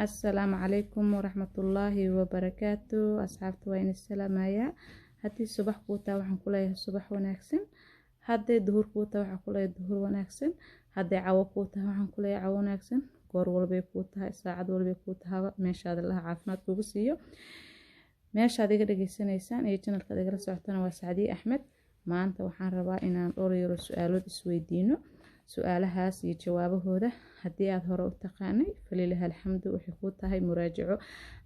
السلام عليكم ورحمة الله وبركاته. أصحابتي وين السلام يا هدي الصبح كوتا وحن كلها الصبح وناكسن، هدي الظهر كوتا وحن كلها الظهر وناكسن، هدي عوا كوتا وحن كلها عوا وناكسن، goor walbay kuu tahay saacad walbay kuu tahaba meeshaad allaha caafimaad kugu siiyo. meeshaad iga dhageysanaysaan iyo channelka igala socotana waa Saadiye Axmed. maanta waxaan rabaa inaan dhowr yaro su'aalood isweydiino, su'aalahaas iyo jawaabahooda haddii aad hore u taqaanay falilaha alxamdu waxay kuu tahay muraajaco,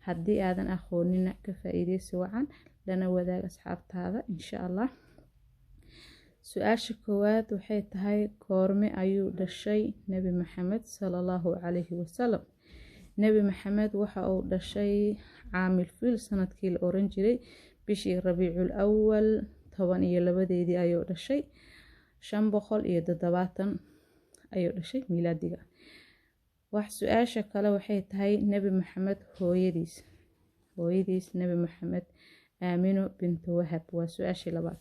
haddii aadan aqoonina ka faa'iideysi wacan lana wadaag asxaabtaada insha Allah. su-aasha koowaad waxay tahay goorme ayuu dhashay Nabi Maxamed sallallahu alayhi wasallam? Nabi Maxamed waxa uu dhashay caamil fiil sanadkii la oran jiray bishii Rabiicul Awwal 12 ayuu dhashay 570 ayuu dhashay miilaadiga. wax su-aasha kale waxay tahay Nabi Maxamed hooyadiis Nabi Maxamed Aamino bintu Wahab waa su-aashii labaad.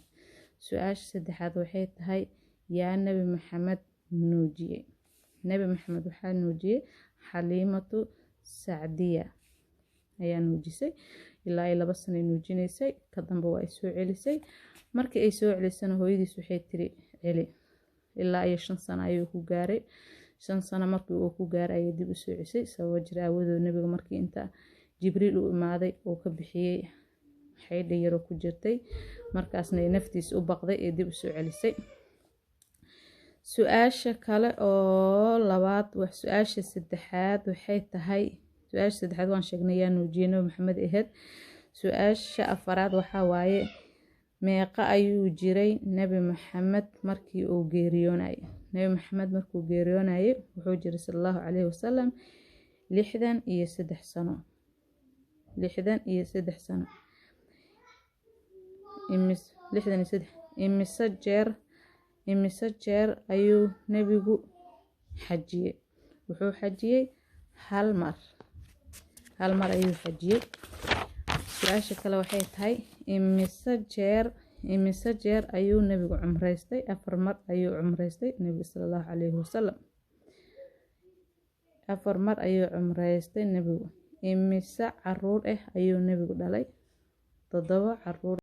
su-aasha saddexaad waxay tahay yaa Nabi Maxamed nuujiyay? Nabi Maxamed waxaa nuujiyay Xaliimatu Sacdiya ayaa nuujisay ilaa 2 sano nuujinaysay, ka dambe waa soo celisay. markii ay soo celisana hooyadiis waxay tiri celi ilaa 5 sano ayuu ku gaaray. 5 sano markii uu ku gaaray ayay dib u soo celisay sabab jira awadoo nabiga markii inta Jibriil u imaaday oo ka bixiyay xaydha yaro ku jirtay, markaasna ay naftiis u baqday ee dib u soo celisay. su-aasha kale oo labaad wax su-aasha saddexaad waxay tahay su-aasha saddexaad waan sheegnay yaa nuujiyay Nabi Maxamed ahayd. su-aasha afaraad waxa waaye meeqa ayuu jiray Nabi Maxamed markii uu geeriyoonay? Nabi Maxamed markuu geeriyoonay wuxuu jiray sallallahu alayhi wasallam 63 sano. 63 sano. imise jeer ayuu nabigu xajiyay? wuxuu xajiyay hal mar ayuu xajiyay. su-aasha kale waxay tahay imise jeer ayuu nabigu cumreystay? 4 mar ayuu cumreystay nabiga sallallahu alayhi wasallam. 4 mar ayuu cumreystay nabigu. imise caruur ayuu nabigu dhalay? 7 caruur.